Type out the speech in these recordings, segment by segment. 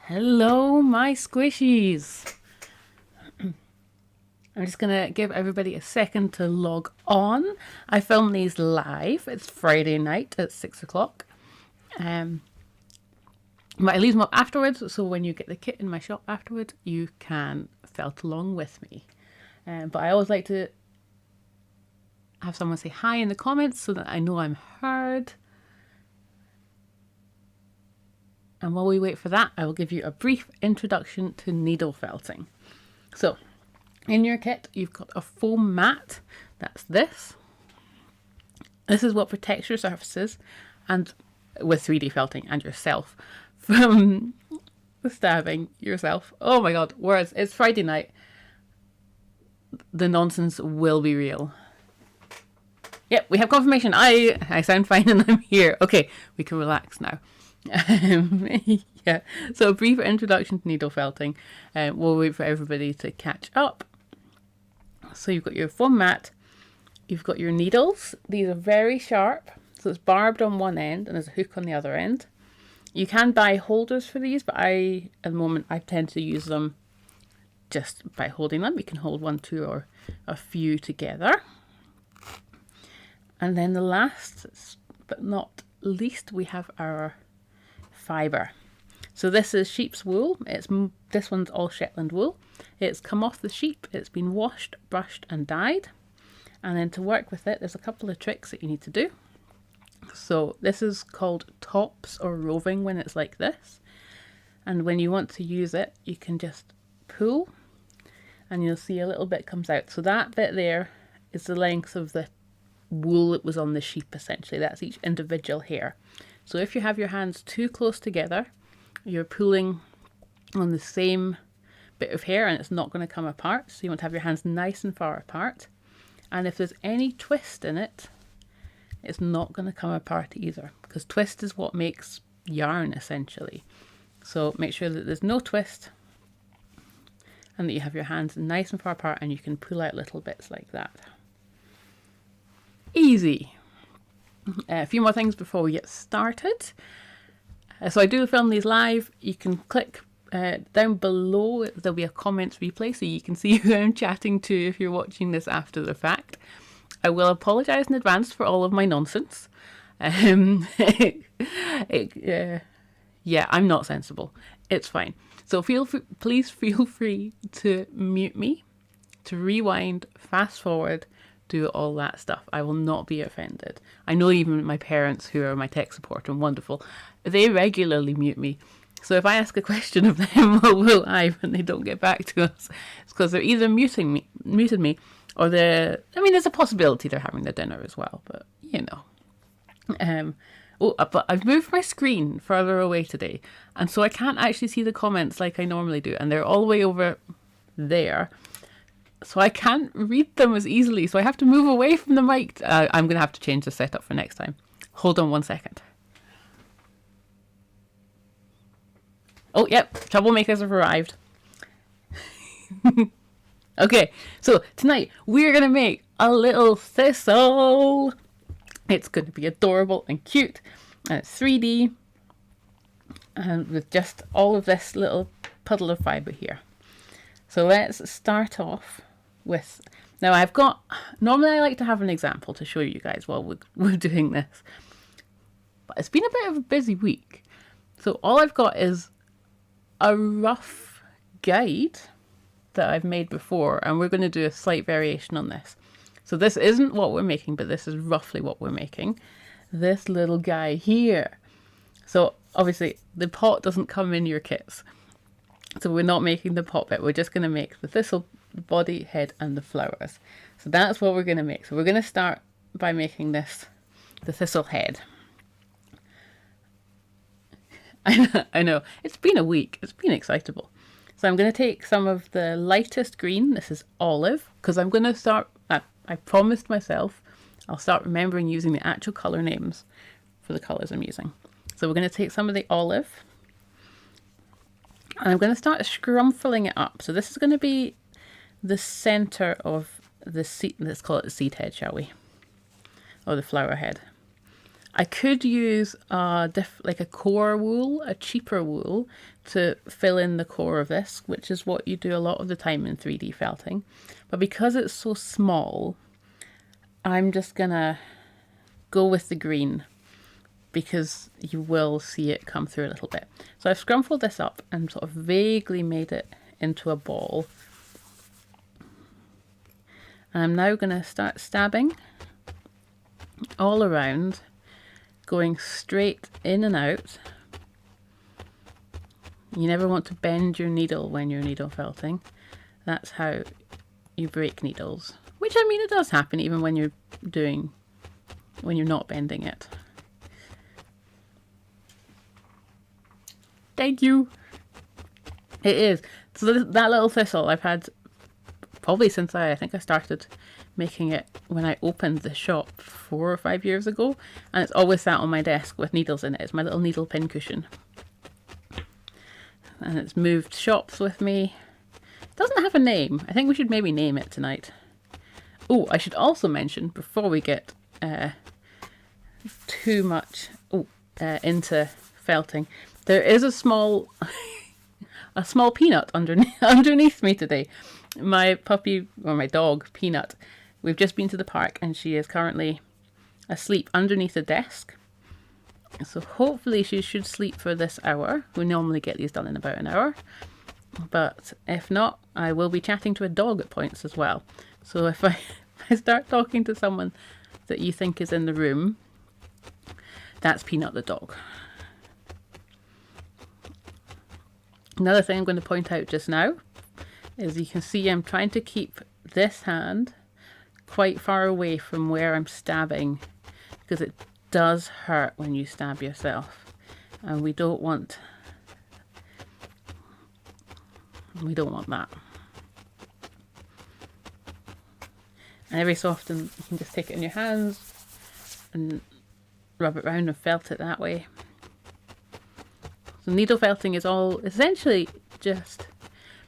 Hello, my squishies. I'm just going to give everybody a second to log on. I film these live. It's Friday night at 6 o'clock. But I leave them up afterwards, so when you get the kit in my shop afterwards, you can felt along with me. But I always like to have someone say hi in the comments so that I know I'm heard. And while we wait for that, I will give you a brief introduction to needle felting. So, in your kit, you've got a foam mat. That's this. This is what protects your surfaces and with 3D felting and yourself from stabbing yourself. Oh my god, words. It's Friday night. The nonsense will be real. Yep, we have confirmation. I sound fine and I'm here. Okay, we can relax now. Yeah, so a brief introduction to needle felting. We'll wait for everybody to catch up. So you've got your foam mat, you've got your needles. These are very sharp, so it's barbed on one end and there's a hook on the other end. You can buy holders for these, but at the moment, I tend to use them just by holding them. You can hold one, two, or a few together. And then the last, but not least, we have our fibre. So this is sheep's wool. This one's all Shetland wool. It's come off the sheep. It's been washed, brushed and dyed. And then to work with it, there's a couple of tricks that you need to do. So this is called tops or roving when it's like this. And when you want to use it, you can just pull and you'll see a little bit comes out. So that bit there is the length of the wool that was on the sheep essentially. That's each individual hair. So if you have your hands too close together, you're pulling on the same bit of hair and it's not going to come apart. So you want to have your hands nice and far apart. And if there's any twist in it, it's not going to come apart either, because twist is what makes yarn essentially. So make sure that there's no twist and that you have your hands nice and far apart and you can pull out little bits like that. Easy. A few more things before we get started. So I do film these live. You can click down below. There'll be a comments replay so you can see who I'm chatting to if you're watching this after the fact. I will apologise in advance for all of my nonsense. Yeah, I'm not sensible. It's fine. So please feel free to mute me, to rewind, fast forward, do all that stuff. I will not be offended. I know even my parents, who are my tech support and wonderful, they regularly mute me. So if I ask a question of them live and they don't get back to us, it's because they're either muted me, or there's a possibility they're having their dinner as well, but you know. But I've moved my screen further away today, and so I can't actually see the comments like I normally do, and they're all the way over there. So I can't read them as easily, so I have to move away from the mic. I'm going to have to change the setup for next time. Hold on 1 second. Oh, yep, troublemakers have arrived. Okay, so tonight we're going to make a little thistle. It's going to be adorable and cute, and it's 3D, and with just all of this little puddle of fibre here. So let's start off with, now normally I like to have an example to show you guys while we're doing this, but it's been a bit of a busy week. So all I've got is a rough guide that I've made before, and we're going to do a slight variation on this. So this isn't what we're making, but this is roughly what we're making. This little guy here. So obviously the pot doesn't come in your kits. So we're not making the pot bit. We're just going to make the thistle, the body, head and the flowers. So that's what we're going to make. So we're going to start by making the thistle head. I know, it's been a week. It's been excitable. So I'm going to take some of the lightest green. This is olive, because I'm going to start, I promised myself I'll start remembering using the actual colour names for the colours I'm using. So we're going to take some of the olive, and I'm going to start scrumfling it up. So this is going to be the centre of the seed. Let's call it the seed head, shall we? Or the flower head. I could use like a core wool, a cheaper wool, to fill in the core of this, which is what you do a lot of the time in 3D felting. But because it's so small, I'm just gonna go with the green, because you will see it come through a little bit. So I've scrumpled this up and sort of vaguely made it into a ball. And I'm now going to start stabbing all around, going straight in and out. You never want to bend your needle when you're needle felting. That's how you break needles. Which, I mean, it does happen even when you're not bending it. Thank you. It is. So that little thistle I've had probably since I think I started making it when I opened the shop 4 or 5 years ago, and it's always sat on my desk with needles in it. It's my little needle pin cushion. And it's moved shops with me. It doesn't have a name. I think we should maybe name it tonight. Oh, I should also mention, before we get too much into felting, there is a small peanut underneath me today. My puppy, or my dog, Peanut, we've just been to the park and she is currently asleep underneath a desk. So hopefully she should sleep for this hour. We normally get these done in about an hour. But if not, I will be chatting to a dog at points as well. So if I start talking to someone that you think is in the room, that's Peanut the dog. Another thing I'm going to point out just now is you can see I'm trying to keep this hand quite far away from where I'm stabbing, because it does hurt when you stab yourself, and we don't want that. And every so often you can just take it in your hands and rub it around and felt it that way. So needle felting is all essentially just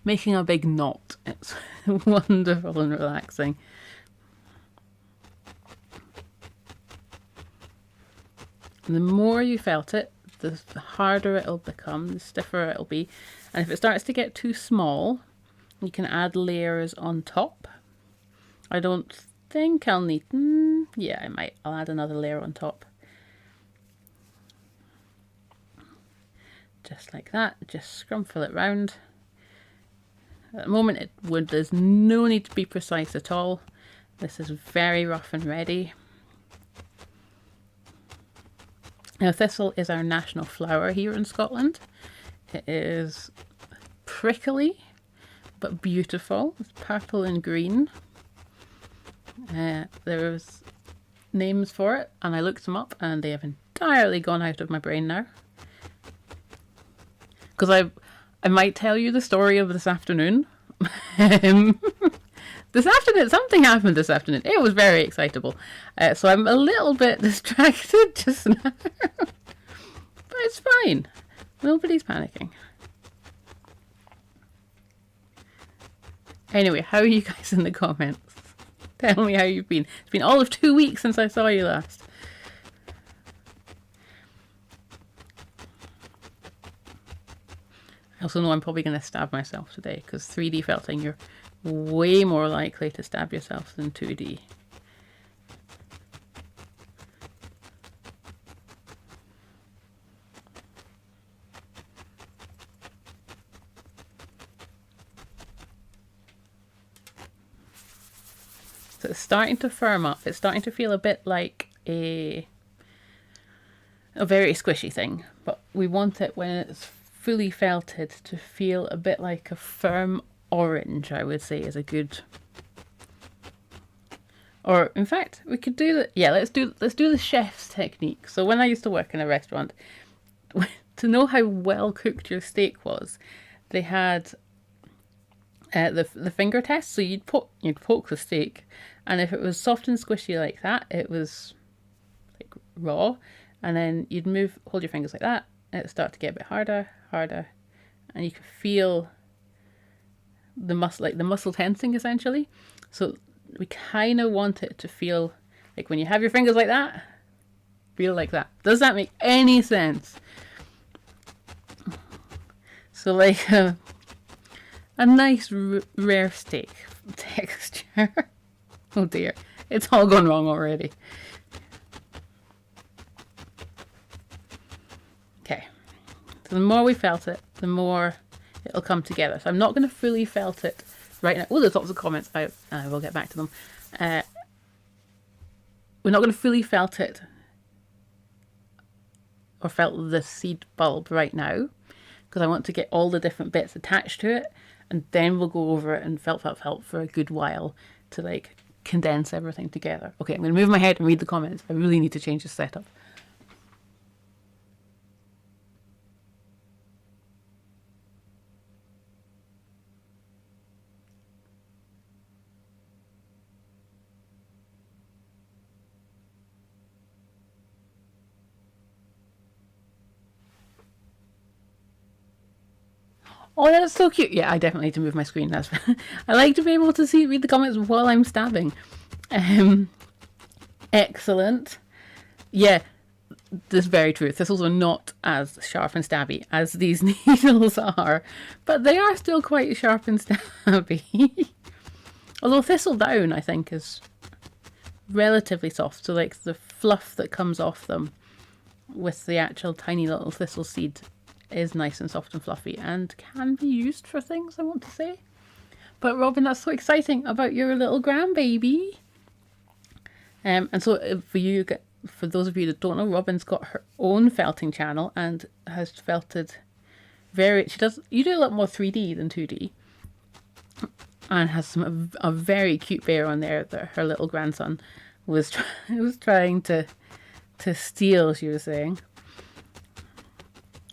making a big knot. It's wonderful and relaxing. And the more you felt it, the harder it'll become, the stiffer it'll be. And if it starts to get too small, you can add layers on top. I don't think I'll need... yeah, I might. I'll add another layer on top. Just like that. Just scrumple it round. At the moment there's no need to be precise at all. This is very rough and ready. Now, thistle is our national flower here in Scotland. It is prickly but beautiful. It's purple and green. There's names for it, and I looked them up and they have entirely gone out of my brain now. Because I might tell you the story of this afternoon. Something happened this afternoon. It was very excitable. So I'm a little bit distracted just now. But it's fine. Nobody's panicking. Anyway, how are you guys in the comments? Tell me how you've been. It's been all of 2 weeks since I saw you last. I also know I'm probably going to stab myself today, because 3D felting, you're way more likely to stab yourself than 2D. So it's starting to firm up. It's starting to feel a bit like a very squishy thing, but we want it when it's fully felted to feel a bit like a firm orange, I would say, is a good... Or in fact, we could do that. Yeah, let's do the chef's technique. So when I used to work in a restaurant, to know how well cooked your steak was, they had the finger test. So you'd poke the steak, and if it was soft and squishy like that, it was like raw. And then you'd hold your fingers like that, and it'd start to get a bit harder, and you could feel the muscle tensing essentially. So we kind of want it to feel like when you have your fingers like that, feel like that. Does that make any sense? So like a nice rare steak texture. Oh dear, it's all gone wrong already. Okay, so the more we felt it, the more it'll come together. So I'm not going to fully felt it right now. Oh, there's lots of comments. I will get back to them. We're not going to fully felt it or felt the seed bulb right now, because I want to get all the different bits attached to it, and then we'll go over it and felt for a good while to like condense everything together. Okay, I'm going to move my head and read the comments. I really need to change the setup. Oh, that's so cute. Yeah, I definitely need to move my screen. That's I like to be able to read the comments while I'm stabbing. Excellent. Yeah, this is very true. Thistles are not as sharp and stabby as these needles are, but they are still quite sharp and stabby. Although thistle down, I think, is relatively soft. So like the fluff that comes off them with the actual tiny little thistle seed is nice and soft and fluffy and can be used for things, I want to say. But Robin, that's so exciting about your little grandbaby. And so for those of you that don't know, Robin's got her own felting channel and has felted you do a lot more 3D than 2D, and has a very cute bear on there that her little grandson was trying to steal, she was saying.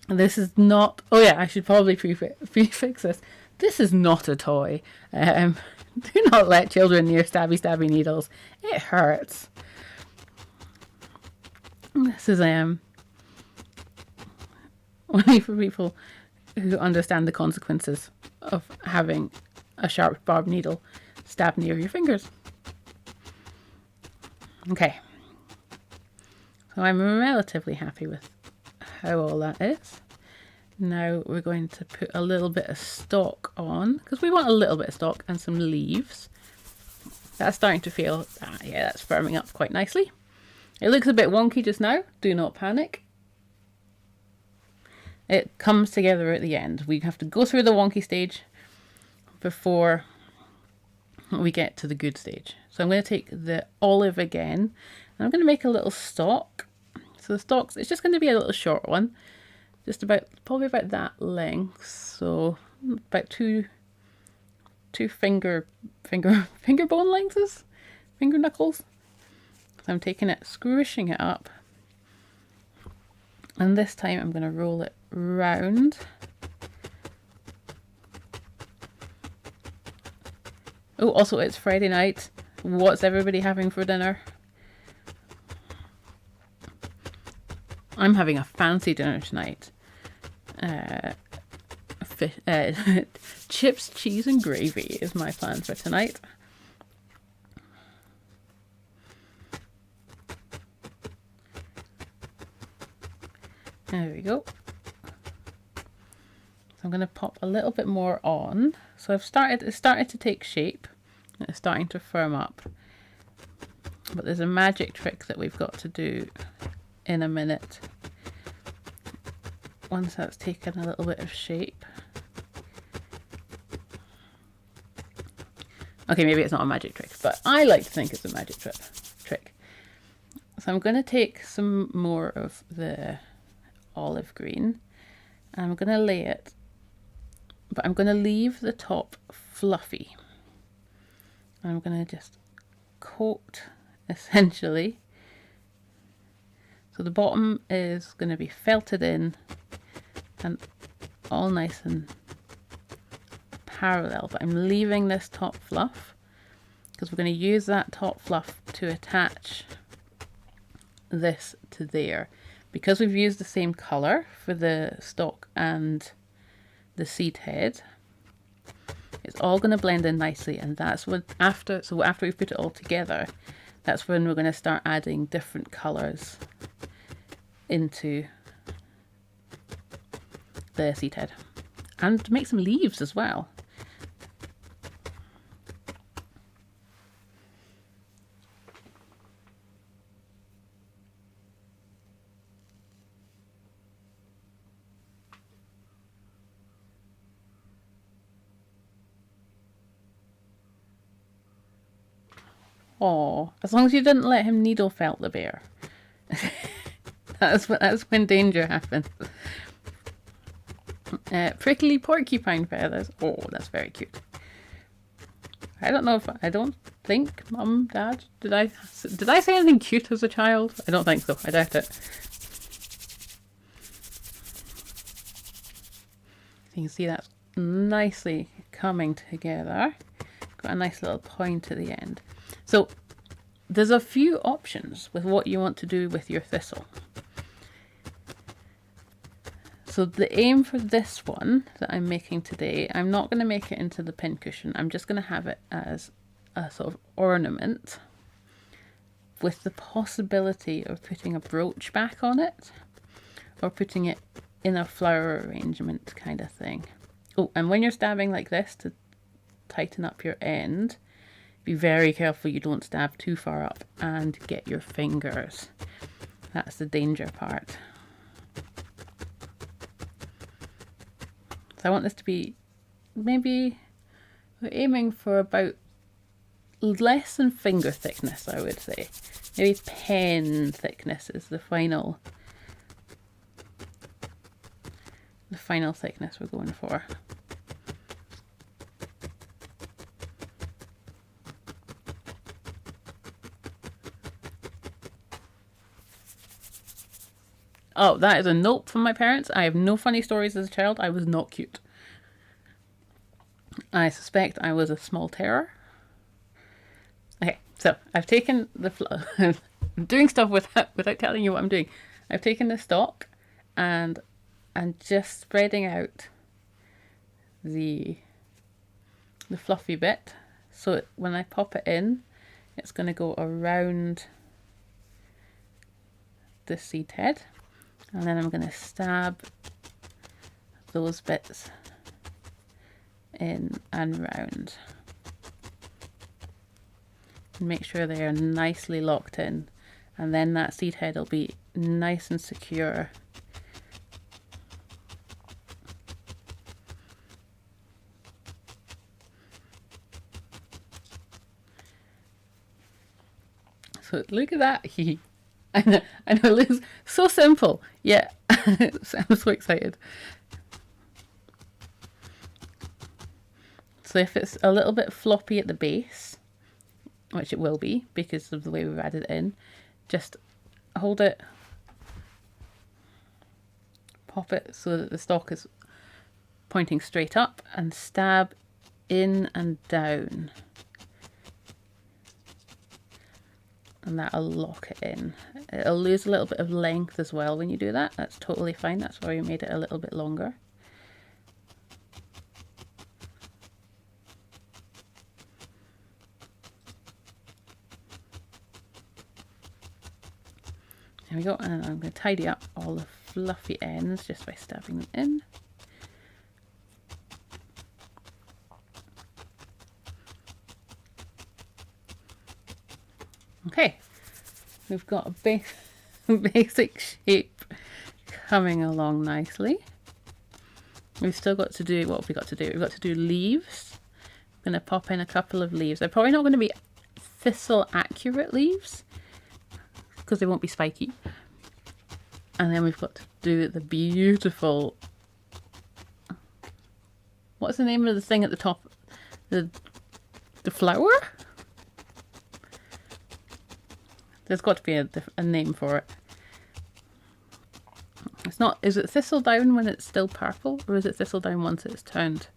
This is not... Oh yeah, I should probably prefix this. This is not a toy. Do not let children near stabby needles. It hurts. This is only for people who understand the consequences of having a sharp barbed needle stabbed near your fingers. Okay. So I'm relatively happy with how all that is. Now we're going to put a little bit of stock on, because we want a little bit of stock and some leaves. That's starting to feel, yeah, that's firming up quite nicely. It looks a bit wonky just now. Do not panic. It comes together at the end. We have to go through the wonky stage before we get to the good stage. So I'm going to take the olive again, and I'm going to make a little stalk. So the stalks, it's just going to be a little short one, just probably about that length. So about two finger bone lengths, finger knuckles. So I'm taking it, squishing it up, and this time I'm going to roll it round. Oh, also it's Friday night. What's everybody having for dinner? I'm having a fancy dinner tonight. Chips, cheese and gravy is my plan for tonight. There we go. So I'm going to pop a little bit more on. So it's started to take shape. It's starting to firm up. But there's a magic trick that we've got to do in a minute. Once that's taken a little bit of shape. Okay, maybe it's not a magic trick, but I like to think it's a magic trick. So I'm going to take some more of the olive green, and I'm going to lay it, but I'm going to leave the top fluffy. And I'm going to just coat, essentially. So the bottom is going to be felted in and all nice and parallel, but I'm leaving this top fluff because we're going to use that top fluff to attach this to there. Because we've used the same colour for the stalk and the seed head, it's all going to blend in nicely, and that's when after we've put it all together, that's when we're going to start adding different colours into the seed head. And make some leaves as well. Oh, as long as you didn't let him needle felt the bear. That's when danger happens. Prickly porcupine feathers. Oh, that's very cute. I don't think, Mum, Dad, did I say anything cute as a child? I don't think so. I doubt it. You can see that's nicely coming together. Got a nice little point at the end. So there's a few options with what you want to do with your thistle. So the aim for this one that I'm making today, I'm not going to make it into the pincushion. I'm just going to have it as a sort of ornament with the possibility of putting a brooch back on it or putting it in a flower arrangement kind of thing. Oh, and when you're stabbing like this to tighten up your end, be very careful you don't stab too far up and get your fingers. That's the danger part. So I want this to be, maybe we're aiming for about less than finger thickness, I would say. Maybe pen thickness is the final thickness we're going for. Oh, that is a note from my parents. I have no funny stories as a child. I was not cute. I suspect I was a small terror. Okay, so I've taken the... I'm doing stuff without telling you what I'm doing. I've taken the stalk and I'm just spreading out the fluffy bit. So when I pop it in, it's going to go around the seed head. And then I'm going to stab those bits in and round. And make sure they are nicely locked in. And then that seed head will be nice and secure. So look at that. I know it looks so simple. Yeah, I'm so excited. So if it's a little bit floppy at the base, which it will be because of the way we've added it in, just hold it, pop it so that the stalk is pointing straight up and stab in and down. And that'll lock it in. It'll lose a little bit of length as well when you do that. That's totally fine. That's why we made it a little bit longer. There we go. And I'm going to tidy up all the fluffy ends just by stabbing them in. Okay, we've got a basic shape coming along nicely. We've still got to do, what have we got to do? We've got to do leaves. I'm going to pop in a couple of leaves. They're probably not going to be thistle accurate leaves because they won't be spiky. And then we've got to do the beautiful, what's the name of the thing at the top? The flower? There's got to be a name for it. It's not, is it thistle down when it's still purple, or is it thistle down once it's turned?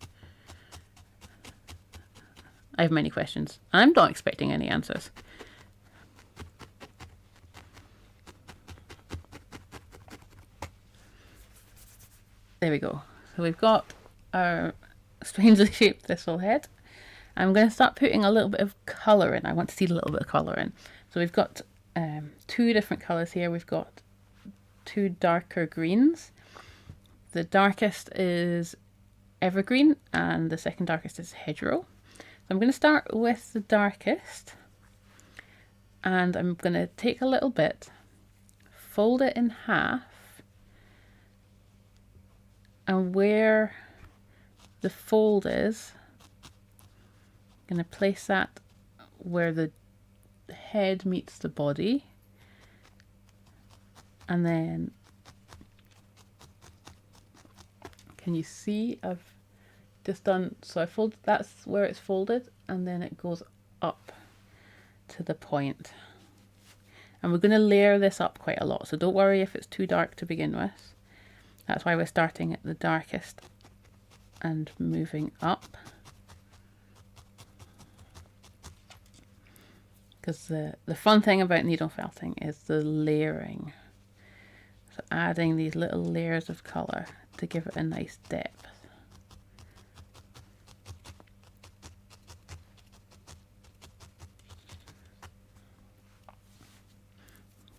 I have many questions. I'm not expecting any answers. There we go. So we've got our strangely shaped thistle head. I'm going to start putting a little bit of colour in. I want to see a little bit of colour in. So we've got two different colours here. We've got two darker greens. The darkest is Evergreen and the second darkest is Hedgerow. So I'm going to start with the darkest, and I'm going to take a little bit, fold it in half, and where the fold is, I'm going to place that where the head meets the body, and then can you see I've just done, so I fold, that's where it's folded, and then it goes up to the point. And we're going to layer this up quite a lot, so don't worry if it's too dark to begin with. That's why we're starting at the darkest and moving up. Because the fun thing about needle felting is the layering. So adding these little layers of colour to give it a nice depth.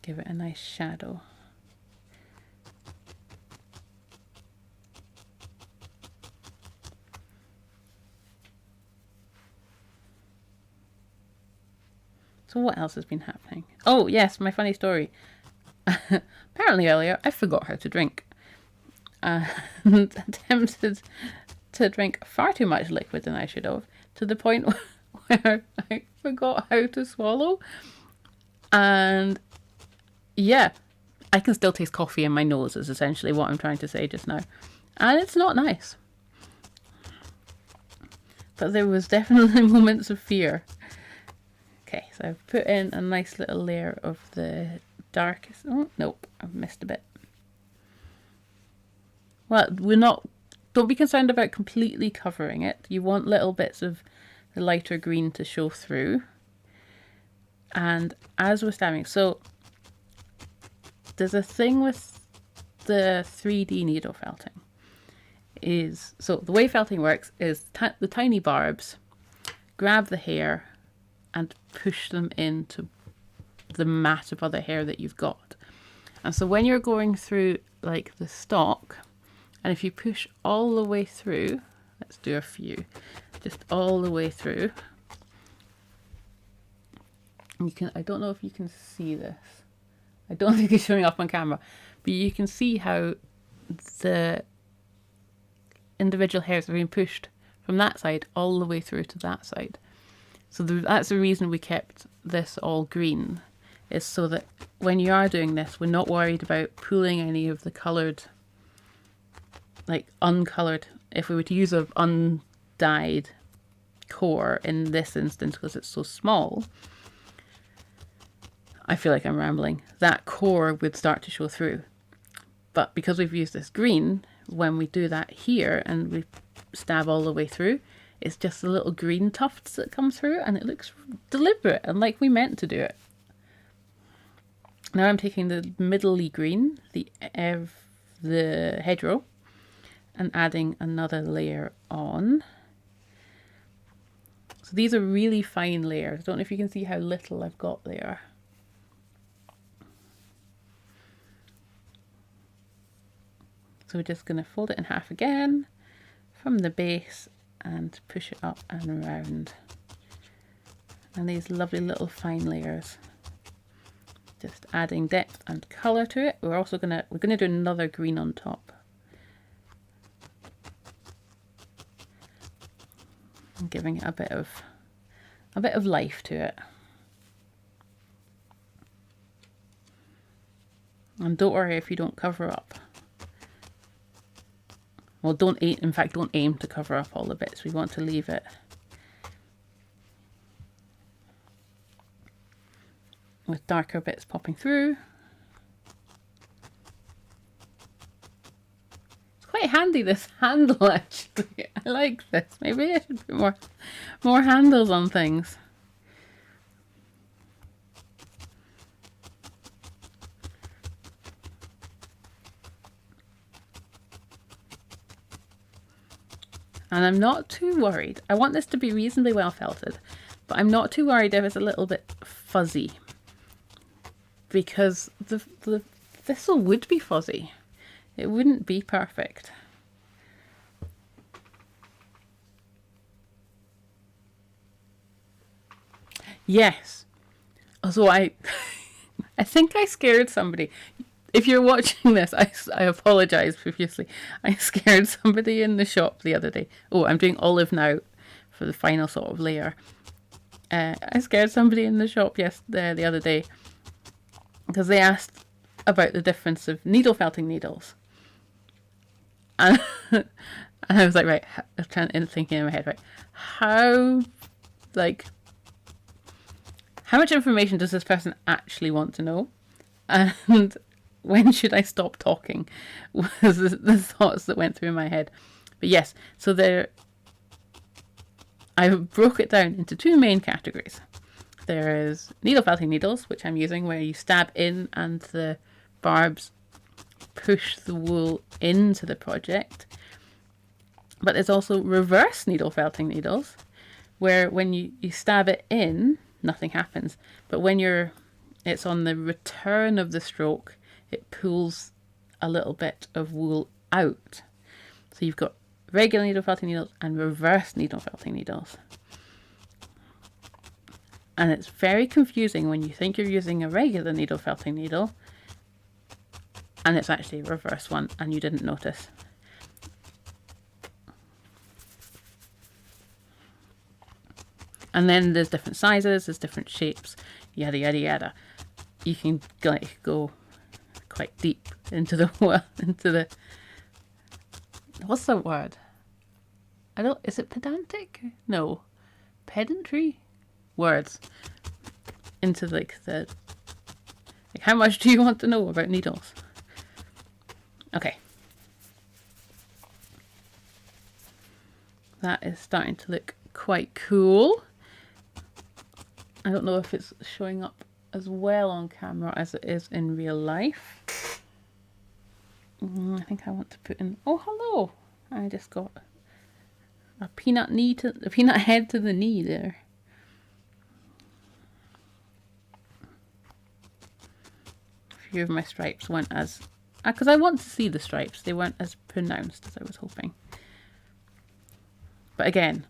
Give it a nice shadow. So what else has been happening? Oh yes, my funny story. Apparently earlier I forgot how to drink. And attempted to drink far too much liquid than I should have, to the point where I forgot how to swallow. And yeah, I can still taste coffee in my nose is essentially what I'm trying to say just now. And it's not nice. But there was definitely moments of fear. Okay, so I've put in a nice little layer of the darkest. Oh, nope, I've missed a bit. Well, don't be concerned about completely covering it. You want little bits of the lighter green to show through. And as we're stabbing, so there's a thing with the 3D needle felting is, so the way felting works is the tiny barbs grab the hair and push them into the mat of other hair that you've got. And so when you're going through like the stalk, and if you push all the way through, let's do a few, just all the way through, you can, I don't know if you can see this, I don't think it's showing up on camera, but you can see how the individual hairs are being pushed from that side all the way through to that side. So that's the reason we kept this all green, is so that when you are doing this, we're not worried about pulling any of the coloured, like uncoloured, if we were to use an undyed core in this instance because it's so small, I feel like I'm rambling, that core would start to show through. But because we've used this green, when we do that here and we stab all the way through, it's just the little green tufts that come through, and it looks deliberate and like we meant to do it. Now I'm taking the middly green, the hedgerow, and adding another layer on. So these are really fine layers. I don't know if you can see how little I've got there. So we're just going to fold it in half again from the base and push it up and around. And these lovely little fine layers, just adding depth and colour to it. We're also gonna do another green on top. And giving it a bit of life to it. And don't worry if you don't cover up. Well, don't aim to cover up all the bits. We want to leave it with darker bits popping through. It's quite handy, this handle, actually. I like this. Maybe I should put more handles on things. And I'm not too worried. I want this to be reasonably well felted, but I'm not too worried if it's a little bit fuzzy, because the thistle would be fuzzy. It wouldn't be perfect. Yes. So I think I scared somebody. If you're watching this, I apologise profusely. I scared somebody in the shop the other day. Oh, I'm doing olive now for the final sort of layer. I scared somebody in the shop the other day because they asked about the difference of needle felting needles. And, and I was like, right, I'm thinking in my head, right, how much information does this person actually want to know? And when should I stop talking? Was the thoughts that went through my head. But yes, so I broke it down into two main categories. There is needle felting needles, which I'm using, where you stab in and the barbs push the wool into the project. But there's also reverse needle felting needles, where when you stab it in, nothing happens. But when it's on the return of the stroke, it pulls a little bit of wool out. So you've got regular needle felting needles and reverse needle felting needles. And it's very confusing when you think you're using a regular needle felting needle and it's actually a reverse one and you didn't notice. And then there's different sizes, there's different shapes, yada yada yada. You can go quite deep into the what's the word? Is it pedantic? No. Pedantry? Words. Into how much do you want to know about needles? Okay. That is starting to look quite cool. I don't know if it's showing up as well on camera as it is in real life. I think I want to put in, oh hello, I just got a peanut head to the knee there. A few of my stripes weren't as, because I want to see the stripes, they weren't as pronounced as I was hoping. But again,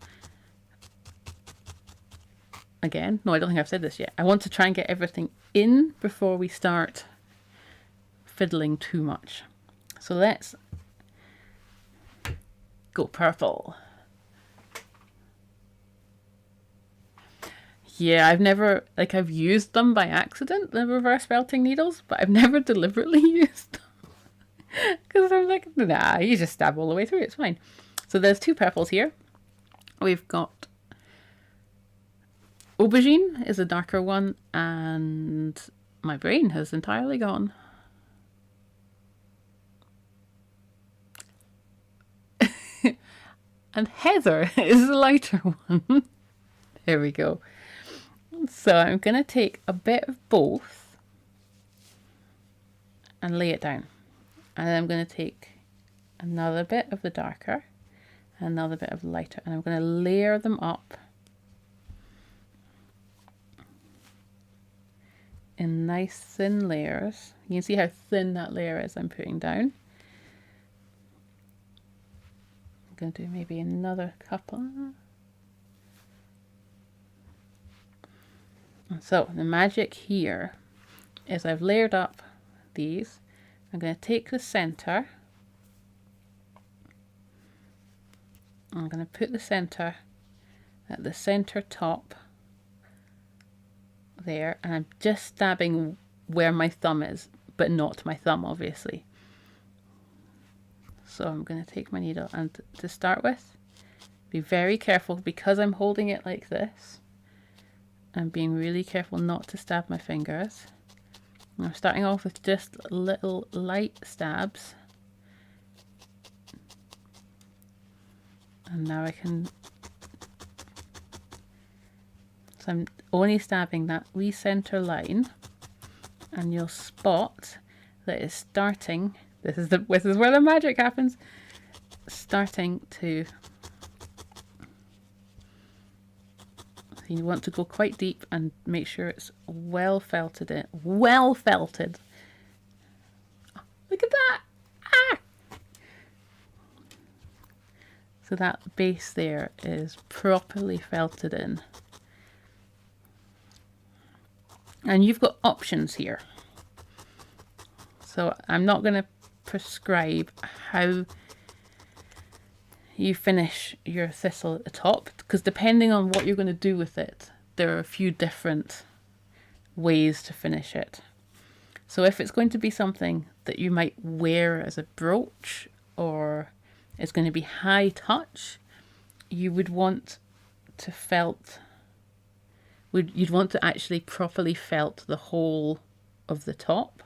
no, I don't think I've said this yet. I want to try and get everything in before we start fiddling too much. So let's go purple. Yeah, I've used them by accident, the reverse felting needles, but I've never deliberately used them. Because I'm like, nah, you just stab all the way through, it's fine. So there's two purples here. We've got Aubergine is a darker one, and my brain has entirely gone. And Heather is the lighter one. There we go. So I'm going to take a bit of both and lay it down. And then I'm going to take another bit of the darker and another bit of lighter, and I'm going to layer them up in nice thin layers. You can see how thin that layer is I'm putting down. I'm going to do maybe another couple. So the magic here is I've layered up these. I'm going to take the center. I'm going to put the center at the center top there, and I'm just stabbing where my thumb is, but not my thumb obviously. So I'm going to take my needle, and to start with, be very careful because I'm holding it like this. I'm being really careful not to stab my fingers. And I'm starting off with just little light stabs. And now so I'm only stabbing that wee center line, and you'll spot that it's starting, this is where the magic happens, starting to, you want to go quite deep and make sure it's well felted. Look at that! Ah! So that base there is properly felted in. And you've got options here. So I'm not going to prescribe how you finish your thistle at the top, because depending on what you're going to do with it, there are a few different ways to finish it. So if it's going to be something that you might wear as a brooch, or it's going to be high touch, you would want to felt, you'd want to actually properly felt the whole of the top.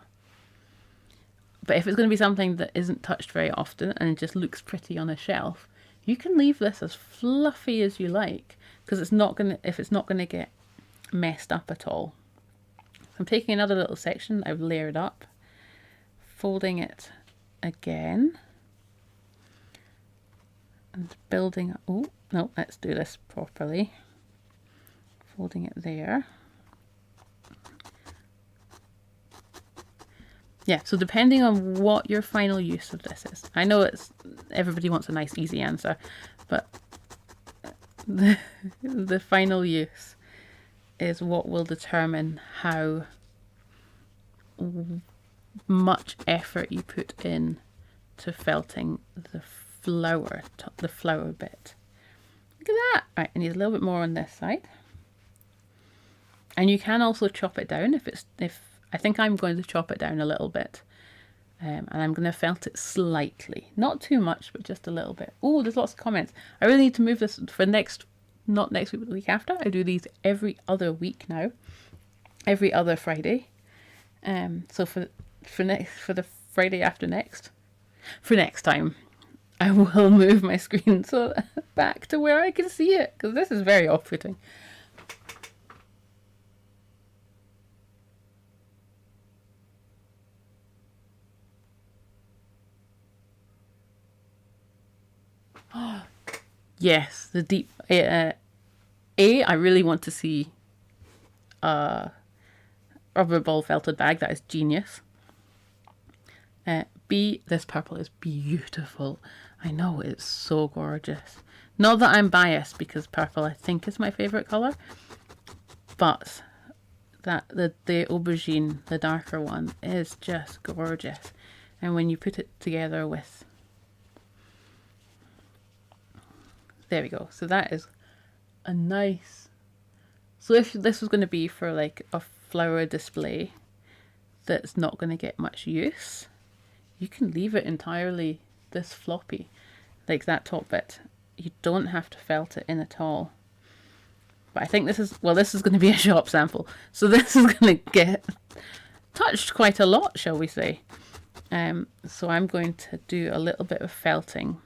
But if it's going to be something that isn't touched very often and just looks pretty on a shelf, you can leave this as fluffy as you like, because it's not going to, if it's not going to get messed up at all. I'm taking another little section I've layered up, folding it again, and building up. Oh, no, let's do this properly. Folding it there. Yeah, so depending on what your final use of this is. I know it's everybody wants a nice easy answer, but the final use is what will determine how much effort you put in to felting the flower bit. Look at that! Right, I need a little bit more on this side. And you can also chop it down if I think I'm going to chop it down a little bit. And I'm going to felt it slightly. Not too much, but just a little bit. Oh, there's lots of comments. I really need to move this for not next week, but the week after. I do these every other week now. Every other Friday. So for the Friday after next, for next time, I will move my screen so back to where I can see it, because this is very off-putting. Yes, the deep I really want to see a rubber ball felted bag. That is genius. B, this purple is beautiful. I know, it's so gorgeous. Not that I'm biased, because purple I think is my favourite colour, but that the aubergine, the darker one, is just gorgeous. And when you put it together with, there we go. So that is a nice, so if this was going to be for like a flower display that's not going to get much use, you can leave it entirely this floppy, like that top bit. You don't have to felt it in at all. But I think this is going to be a shop sample, so this is going to get touched quite a lot, shall we say. So I'm going to do a little bit of felting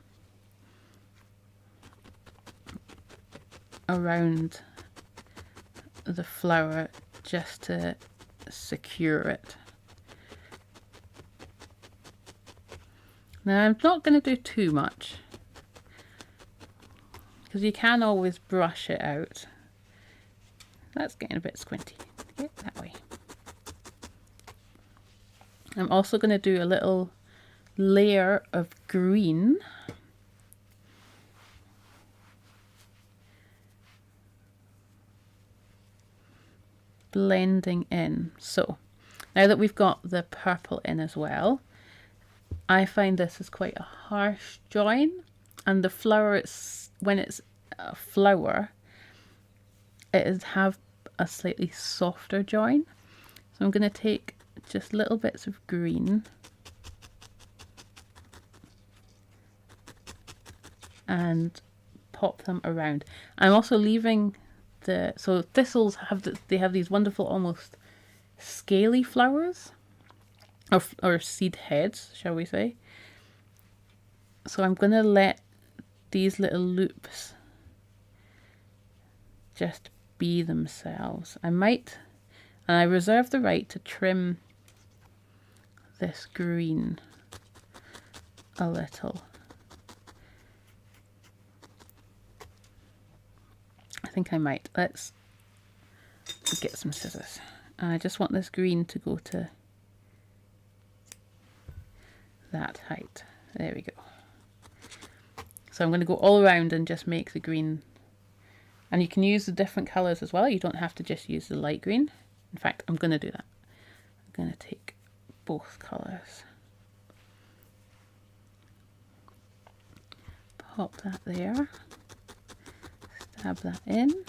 around the flower just to secure it. Now I'm not going to do too much, because you can always brush it out. That's getting a bit squinty. Get that way. I'm also going to do a little layer of green blending in. So now that we've got the purple in as well, I find this is quite a harsh join, and the flower, when it's a flower, it is have a slightly softer join. So I'm going to take just little bits of green and pop them around. I'm also leaving so thistles they have these wonderful almost scaly flowers, or seed heads, shall we say. So I'm going to let these little loops just be themselves. And I reserve the right to trim this green a little. I think I might. Let's get some scissors. I just want this green to go to that height. There we go. So I'm going to go all around and just make the green. And you can use the different colours as well. You don't have to just use the light green. In fact, I'm going to do that. I'm going to take both colours. Pop that there. Stab that in.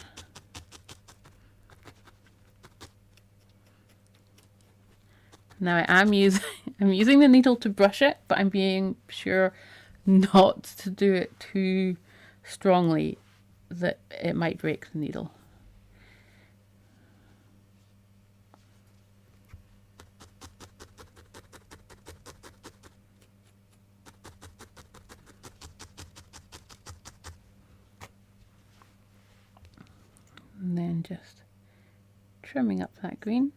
Now I'm using the needle to brush it, but I'm being sure not to do it too strongly that it might break the needle. And then just trimming up that green.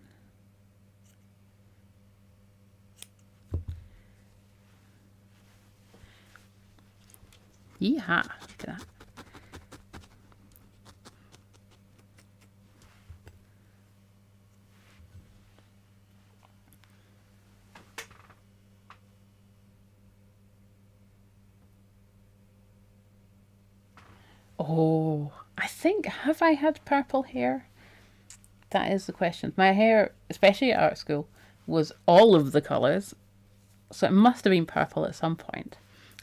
Yeehaw, look at that. Oh, I think, have I had purple hair? That is the question. My hair, especially at art school, was all of the colours, so it must have been purple at some point.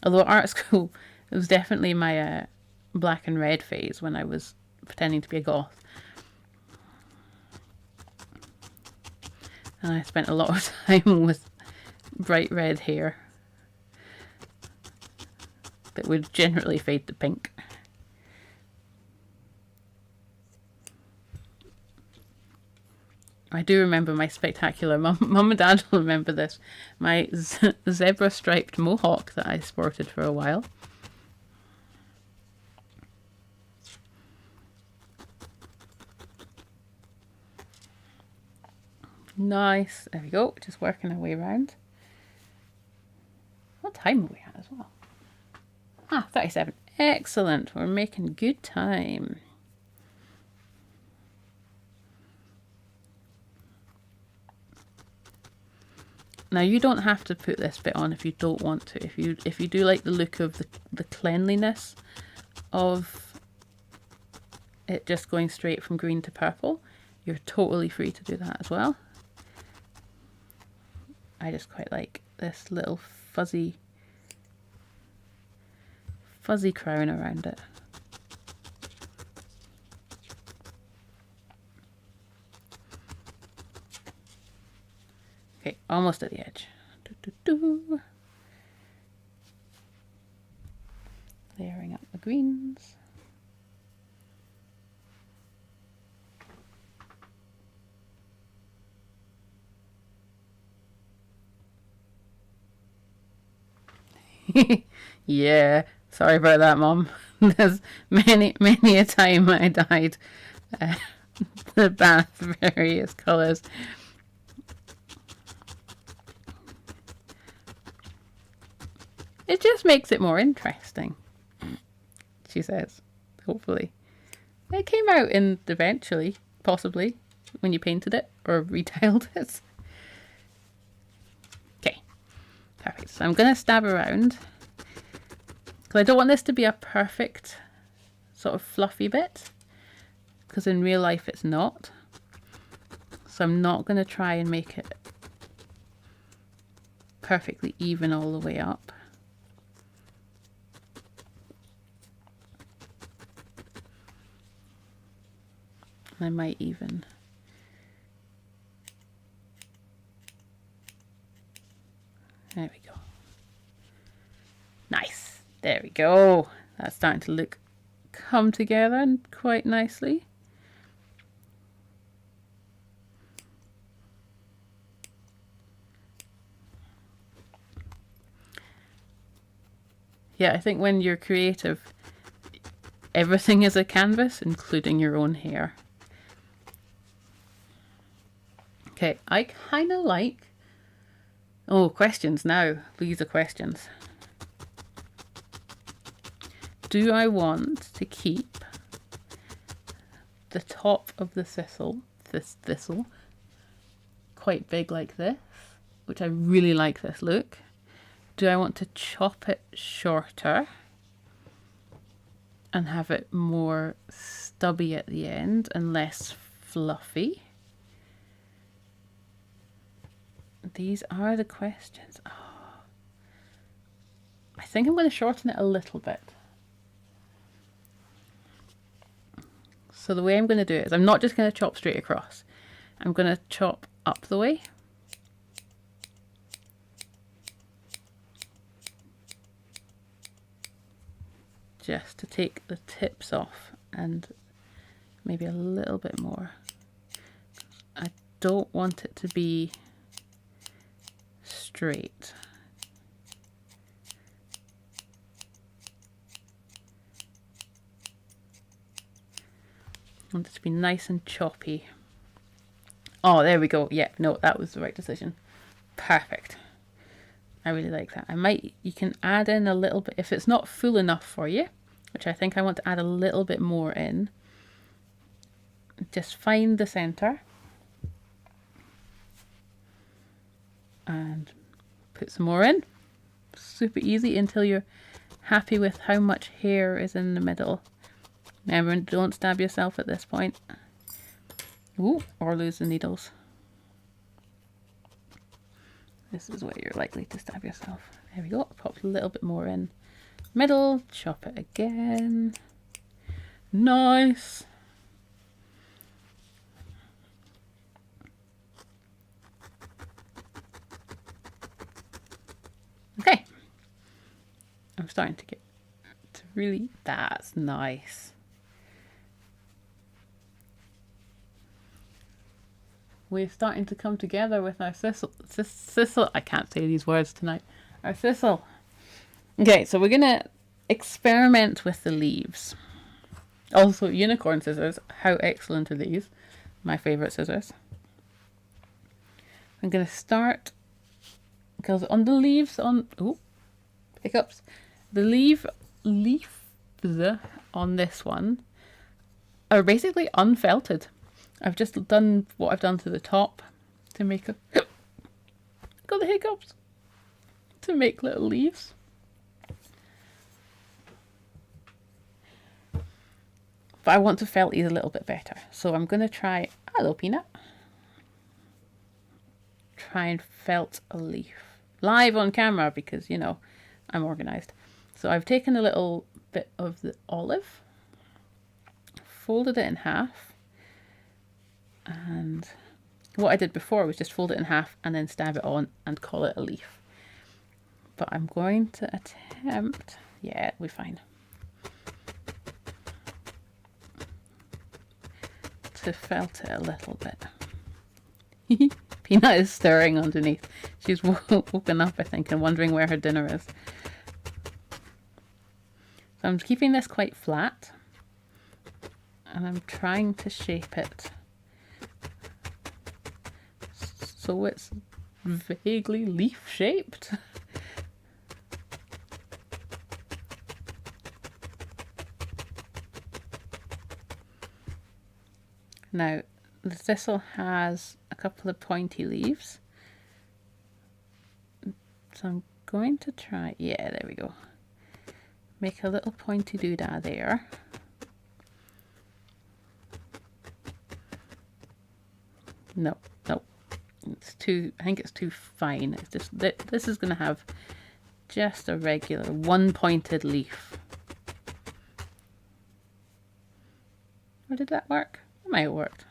Although at art school, it was definitely my black and red phase when I was pretending to be a goth. And I spent a lot of time with bright red hair that would generally fade to pink. I do remember my spectacular, mum and dad will remember this, my zebra striped mohawk that I sported for a while. Nice, there we go, just working our way around. What time are we at as well? Ah, 37, excellent, we're making good time. Now you don't have to put this bit on if you don't want to. If you do like the look of the cleanliness of it just going straight from green to purple, you're totally free to do that as well. I just quite like this little fuzzy crown around it. Okay, almost at the edge. Layering up the greens. Yeah, sorry about that, Mum. There's many a time I dyed the bath various colours. It just makes it more interesting, she says, hopefully. It came out in eventually, possibly, when you painted it or retiled it. Okay, perfect. So I'm going to stab around, because I don't want this to be a perfect sort of fluffy bit, because in real life it's not. So I'm not going to try and make it perfectly even all the way up. I might even there we go. Nice. There we go. That's starting to come together quite nicely. Yeah, I think when you're creative, everything is a canvas, including your own hair. Okay, I kind of like... Oh, questions now. These are questions. Do I want to keep the top of the thistle, quite big like this, which I really like this look? do I want to chop it shorter and have it more stubby at the end and less fluffy? These are the questions. Oh. I think I'm going to shorten it a little bit. So the way I'm going to do it is I'm not just going to chop straight across. I'm going to chop up the way. Just to take the tips off and maybe a little bit more. I don't want it to be straight. I want it to be nice and choppy. Oh, there we go. Yeah, no, that was the right decision. Perfect. I really like that. You can add in a little bit, if it's not full enough for you, which I think I want to add a little bit more in. Just find the center and put some more in. Super easy until you're happy with how much hair is in the middle. Remember, don't stab yourself at this point. Ooh, or lose the needles. This is where you're likely to stab yourself. There we go. Pop a little bit more in. Middle, chop it again. Nice. Okay. I'm starting to get to really, that's nice. We're starting to come together with our thistle. I can't say these words tonight. Our thistle. Okay, so we're going to experiment with the leaves. Also, unicorn scissors. How excellent are these? My favourite scissors. I'm going to start, because on the leaves, hiccups. The leaves on this one are basically unfelted. I've just done what I've done to the top to make a... got the hiccups. To make little leaves. But I want to felt these a little bit better. So I'm going to try... Hello, Peanut. Try and felt a leaf. Live on camera because, you know, I'm organised. So I've taken a little bit of the olive. Folded it in half. And what I did before was just fold it in half and then stab it on and call it a leaf. But I'm going to attempt... Yeah, it'll be fine. To felt it a little bit. Peanut is stirring underneath. She's woken up, I think, and wondering where her dinner is. So I'm keeping this quite flat. And I'm trying to shape it so it's vaguely leaf shaped. Now, the thistle has a couple of pointy leaves. So I'm going to try, yeah, there we go. Make a little pointy doodah there. No. It's too, I think it's too fine. It's just, this is going to have just a regular one-pointed leaf. Or did that work? It might have worked.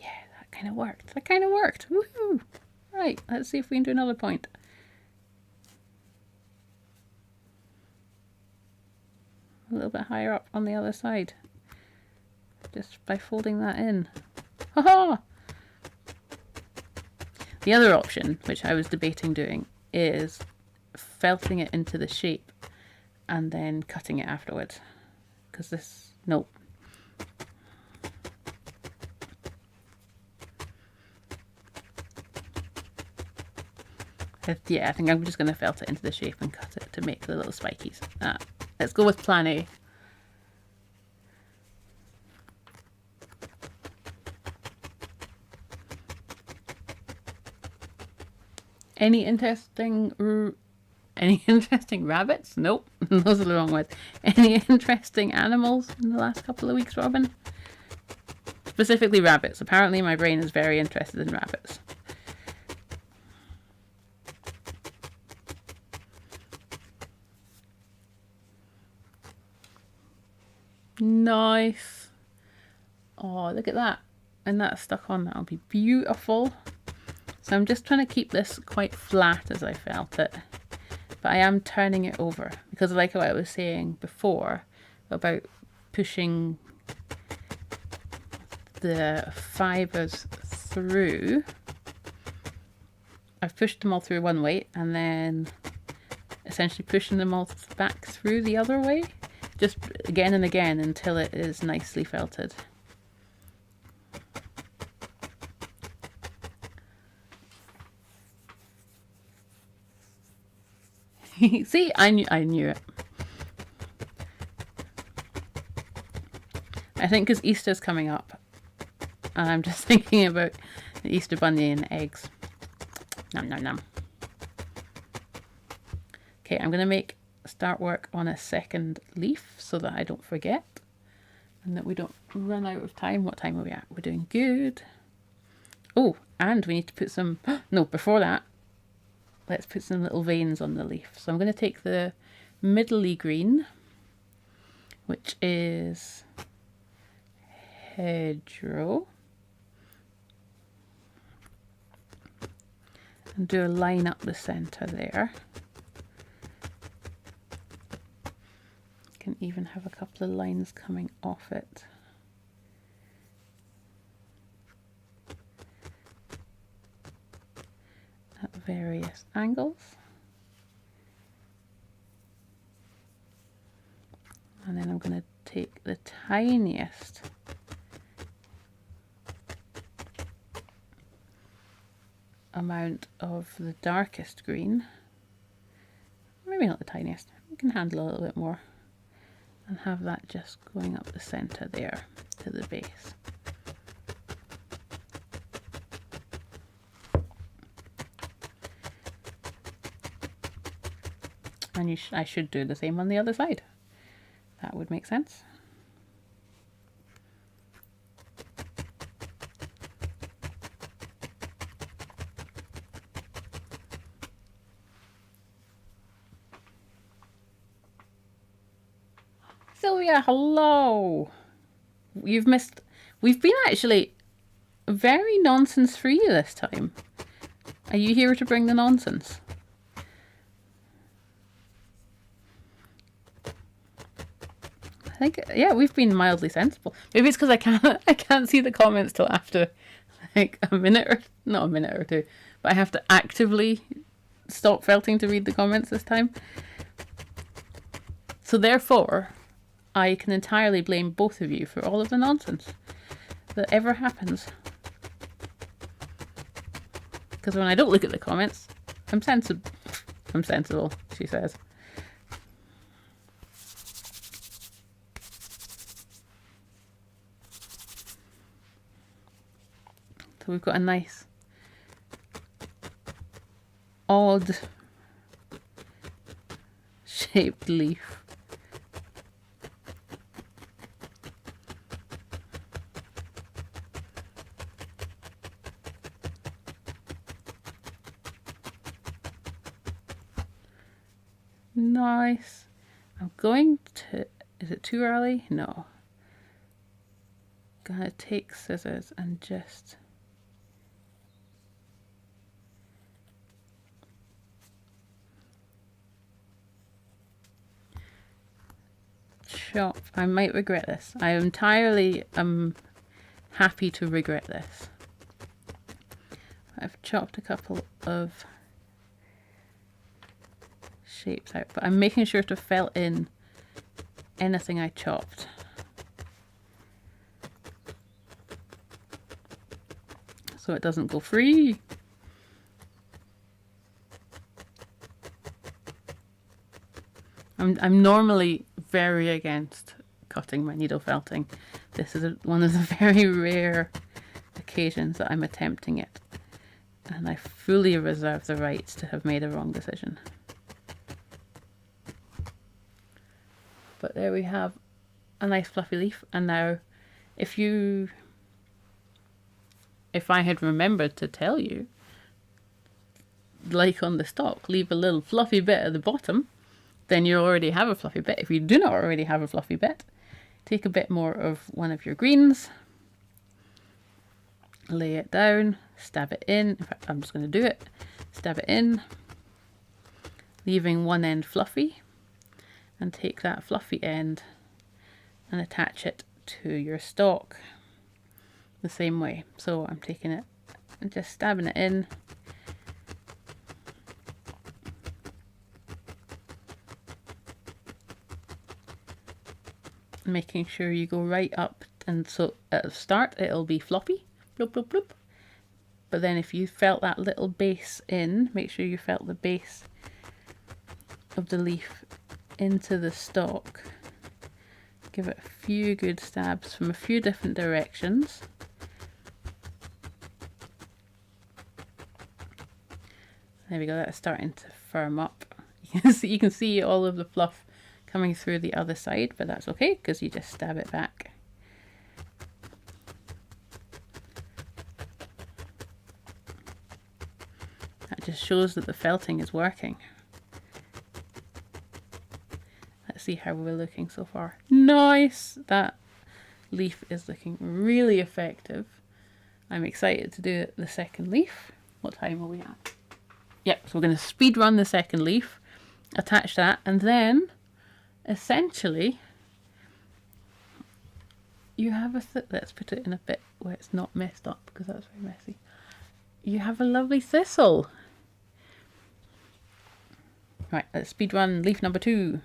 Yeah, that kind of worked. That kind of worked. Woohoo! Right, let's see if we can do another point. A little bit higher up on the other side. Just by folding that in. Ha-ha! The other option, which I was debating doing, is felting it into the shape and then cutting it afterwards. Because this, nope. Yeah, I think I'm just going to felt it into the shape and cut it to make the little spikies. Let's go with plan A. Any interesting rabbits? Nope, those are the wrong words. Any interesting animals in the last couple of weeks, Robin? Specifically rabbits. Apparently my brain is very interested in rabbits. Nice. Oh, look at that. And that's stuck on. That'll be beautiful. So I'm just trying to keep this quite flat as I felt it. But I am turning it over because like what I was saying before about pushing the fibres through. I've pushed them all through one way and then essentially pushing them all back through the other way, just again and again until it is nicely felted. See, I knew it. I think because Easter's coming up and I'm just thinking about the Easter bunny and eggs. Nom nom nom. Okay, I'm going to start work on a second leaf so that I don't forget and that we don't run out of time. What time are we at? We're doing good. Oh, and we need to put some, no, before that, let's put some little veins on the leaf. So I'm going to take the middly green, which is Hedgerow, and do a line up the centre there. Can even have a couple of lines coming off it. At various angles. And then I'm going to take the tiniest amount of the darkest green, maybe not the tiniest, we can handle a little bit more, and have that just going up the centre there to the base. And I should do the same on the other side. That would make sense. Sylvia, hello. You've missed. We've been actually very nonsense free this time. Are you here to bring the nonsense? I think, yeah, we've been mildly sensible. Maybe it's because I can't see the comments till after like a minute or not a minute or two, but I have to actively stop felting to read the comments this time. So therefore, I can entirely blame both of you for all of the nonsense that ever happens. Because when I don't look at the comments, I'm sensible. I'm sensible, she says. So we've got a nice odd shaped leaf. Nice. I'm going to, is it too early? No. Gonna take scissors and just chop. I might regret this. I entirely am happy to regret this. I've chopped a couple of shapes out, but I'm making sure to fill in anything I chopped. So it doesn't go free. I'm normally very against cutting my needle felting. This is one of the very rare occasions that I'm attempting it. And I fully reserve the right to have made a wrong decision. But there we have a nice fluffy leaf. And now if I had remembered to tell you, like on the stalk, leave a little fluffy bit at the bottom, then you already have a fluffy bit. If you do not already have a fluffy bit, take a bit more of one of your greens, lay it down, stab it in. In fact, I'm just going to do it. Stab it in, leaving one end fluffy, and take that fluffy end and attach it to your stalk the same way. So I'm taking it and just stabbing it in. Making sure you go right up, and so at the start it'll be floppy, bloop bloop bloop. But then if you felt that little base in, make sure you felt the base of the leaf into the stalk. Give it a few good stabs from a few different directions. There we go, that's starting to firm up. You can see all of the fluff coming through the other side, but that's okay because you just stab it back. That just shows that the felting is working. Let's see how we're looking so far. Nice! That leaf is looking really effective. I'm excited to do the second leaf. What time are we at? Yep, so we're going to speed run the second leaf, attach that, and then essentially you have let's put it in a bit where it's not messed up because that's very messy. You have a lovely thistle. Right, let's speed run leaf number 2.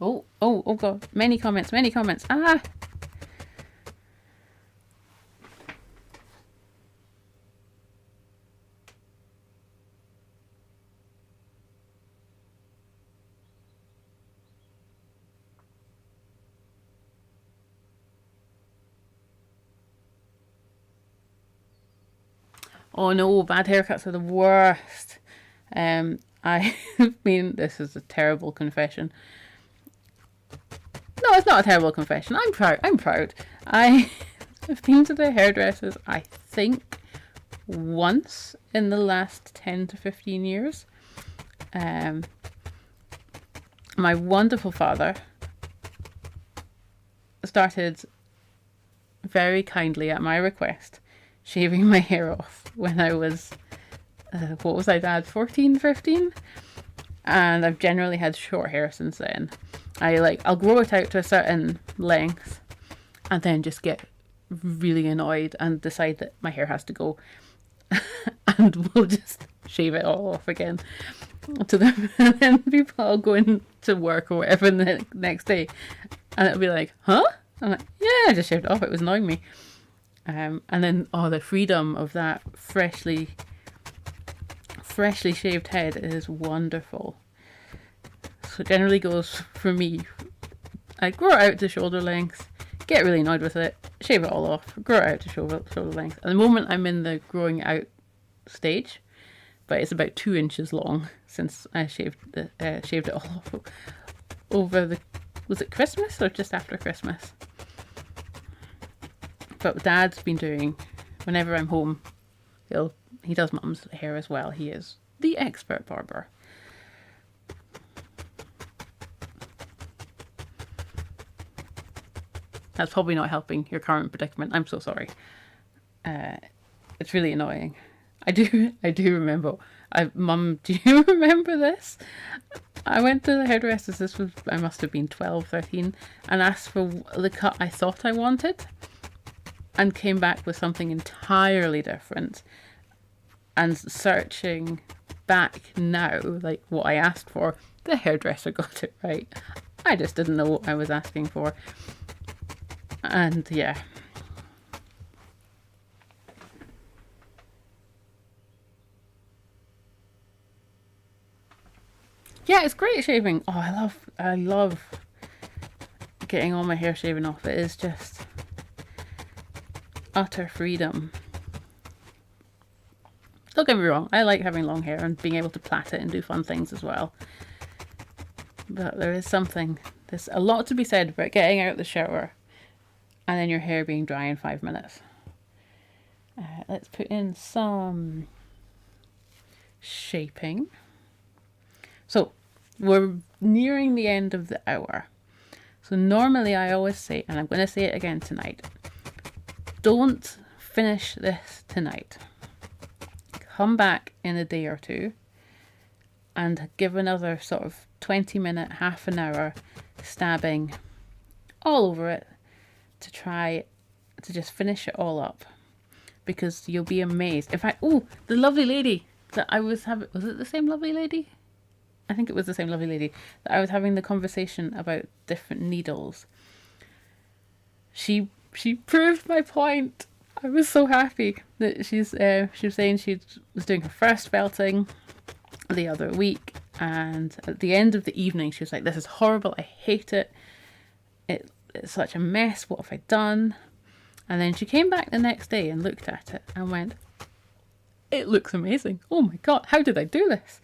Oh god, many comments. Ah! Oh no, bad haircuts are the worst. I mean, this is a terrible confession. No, it's not a terrible confession. I'm proud. I have been to the hairdressers, I think, once in the last 10 to 15 years. My wonderful father started very kindly at my request shaving my hair off when I was, what was I, Dad, 14, 15? And I've generally had short hair since then. I'll grow it out to a certain length and then just get really annoyed and decide that my hair has to go and we'll just shave it all off again to them. And then people will go into work or whatever the next day and it'll be like, huh? I'm like, yeah, I just shaved it off, it was annoying me. And then, the freedom of that freshly shaved head is wonderful. So it generally goes for me, I grow it out to shoulder length, get really annoyed with it, shave it all off, grow it out to shoulder length. At the moment I'm in the growing out stage, but it's about 2 inches long since I shaved it all off over was it Christmas or just after Christmas? But Dad's been doing, whenever I'm home, he does Mum's hair as well. He is the expert barber. That's probably not helping your current predicament. I'm so sorry. It's really annoying. I do remember. Mum, do you remember this? I went to the hairdressers, I must have been 12, 13, and asked for the cut I thought I wanted, and came back with something entirely different. And searching back now, like what I asked for, the hairdresser got it right. I just didn't know what I was asking for. And yeah. Yeah, it's great shaving. Oh, I love getting all my hair shaven off. It is just utter freedom. Don't get me wrong, I like having long hair and being able to plait it and do fun things as well. But there is something, there's a lot to be said about getting out of the shower and then your hair being dry in 5 minutes. Let's put in some shaping. So we're nearing the end of the hour. So normally I always say, and I'm going to say it again tonight, don't finish this tonight. Come back in a day or two and give another sort of 20-minute, half an hour stabbing all over it to try to just finish it all up, because you'll be amazed. In fact, oh, the lovely lady that I was having, was it the same lovely lady? I think it was the same lovely lady that I was having the conversation about different needles. She proved my point. I was so happy that she was saying she was doing her first felting the other week, and at the end of the evening she was like, "This is horrible. I hate it. It's such a mess. What have I done?" And then she came back the next day and looked at it and went, "It looks amazing. Oh my God, how did I do this?"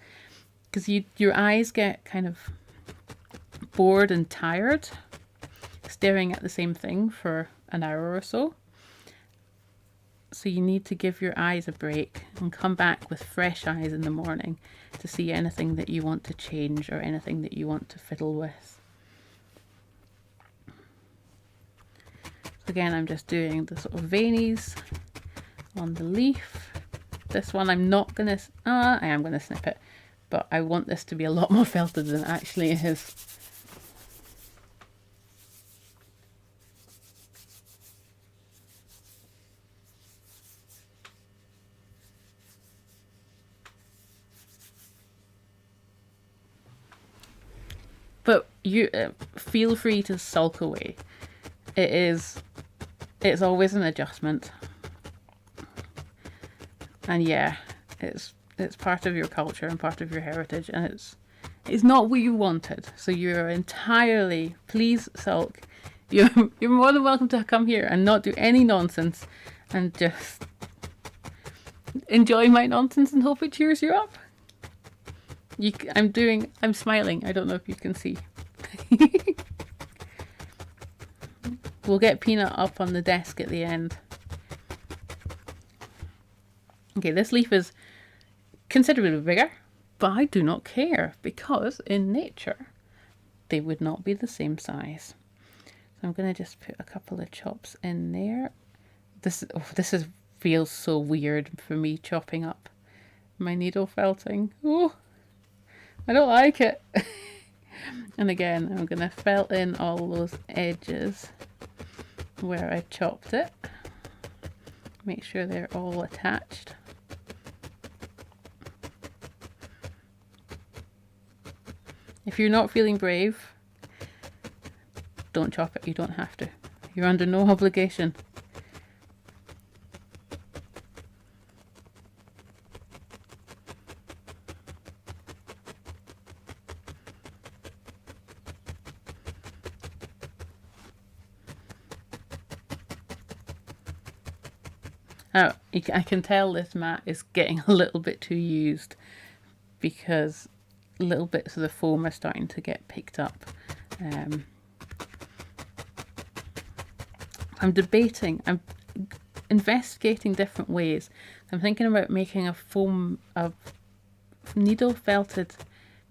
Because your eyes get kind of bored and tired staring at the same thing for an hour or so. So you need to give your eyes a break and come back with fresh eyes in the morning to see anything that you want to change or anything that you want to fiddle with. So again, I'm just doing the sort of veinies on the leaf. This one I'm not going to, I am going to snip it, but I want this to be a lot more felted than it actually is. But you feel free to sulk away. It's always an adjustment, and yeah, it's part of your culture and part of your heritage, and it's not what you wanted. So you're entirely, please sulk. You're more than welcome to come here and not do any nonsense, and just enjoy my nonsense and hope it cheers you up. I'm smiling. I don't know if you can see. We'll get Peanut up on the desk at the end. Okay, this leaf is considerably bigger, but I do not care, because in nature they would not be the same size. So I'm going to just put a couple of chops in there. This feels so weird for me, chopping up my needle felting. Oh, I don't like it. And again, I'm going to felt in all those edges where I chopped it. Make sure they're all attached. If you're not feeling brave, don't chop it. You don't have to. You're under no obligation. Now, I can tell this mat is getting a little bit too used, because little bits of the foam are starting to get picked up. I'm investigating different ways. I'm thinking about making a needle felted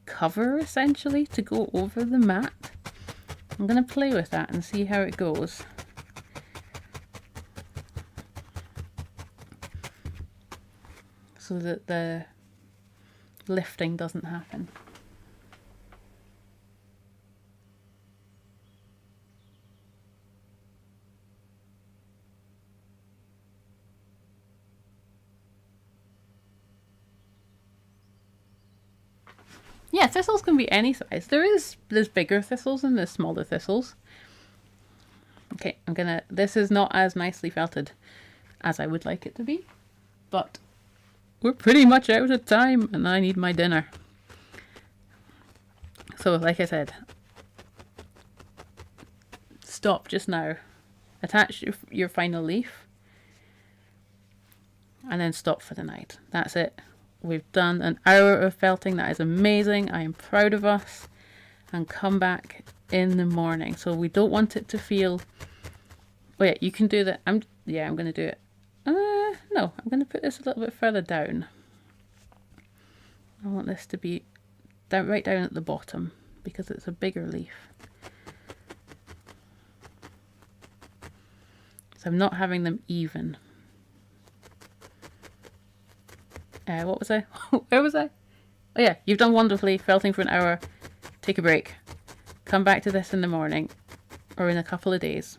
cover, essentially, to go over the mat. I'm going to play with that and see how it goes. So that the lifting doesn't happen. Yeah, thistles can be any size. There's bigger thistles and there's smaller thistles. Okay, this is not as nicely felted as I would like it to be, but we're pretty much out of time and I need my dinner. So, like I said, stop just now. Attach your final leaf. and then stop for the night. That's it. We've done an hour of felting. That is amazing. I am proud of us. And come back in the morning. So we don't want it to feel... Oh yeah, you can do that. I'm going to do it. No, I'm going to put this a little bit further down. I want this to be right down at the bottom because it's a bigger leaf. So I'm not having them even. What was I? Where was I? Oh yeah, you've done wonderfully, felting for an hour. Take a break. Come back to this in the morning or in a couple of days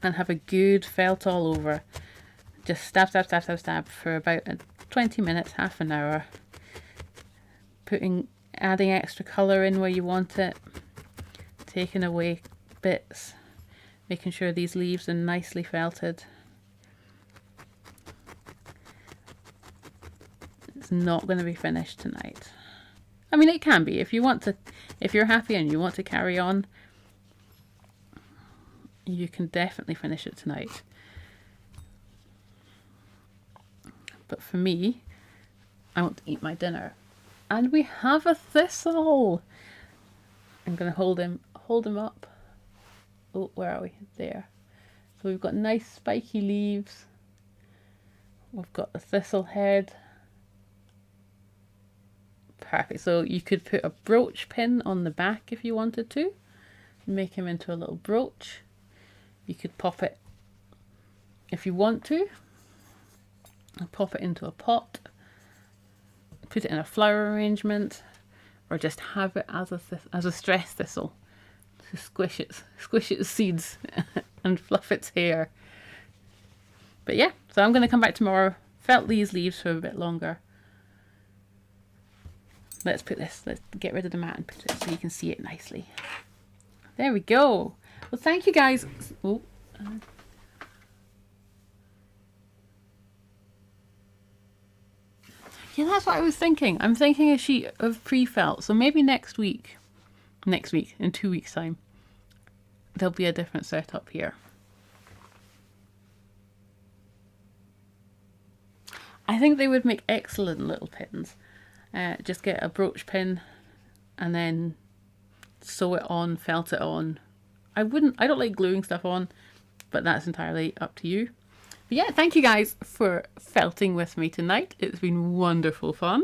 and have a good felt all over. Just stab, stab, stab, stab, stab for about 20 minutes, half an hour. Adding extra colour in where you want it. Taking away bits. Making sure these leaves are nicely felted. It's not going to be finished tonight. I mean, it can be if you want to. If you're happy and you want to carry on, you can definitely finish it tonight. But for me, I want to eat my dinner, and we have a thistle. I'm going to hold him up. Oh, where are we? There. So we've got nice spiky leaves. We've got the thistle head. Perfect. So you could put a brooch pin on the back if you wanted to. Make him into a little brooch. You could pop it, if you want to, pop it into a pot. Put it in a flower arrangement. Or just have it as a stress thistle. To squish its seeds and fluff its hair. But yeah, so I'm going to come back tomorrow, felt these leaves for a bit longer. Let's get rid of the mat and put it so you can see it nicely. There we go. Well, thank you guys. Oh. Yeah, that's what I was thinking. I'm thinking a sheet of pre-felt. So maybe next week, in 2 weeks' time, there'll be a different setup here. I think they would make excellent little pins. Just get a brooch pin and then sew it on, felt it on. I don't like gluing stuff on, but that's entirely up to you. But yeah, thank you guys for felting with me tonight. It's been wonderful fun.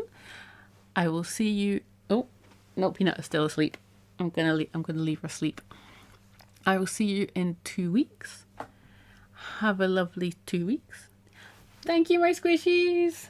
I will see you. Oh, no, Peanut is still asleep. I'm gonna leave her asleep. I will see you in 2 weeks. Have a lovely 2 weeks. Thank you, my squishies.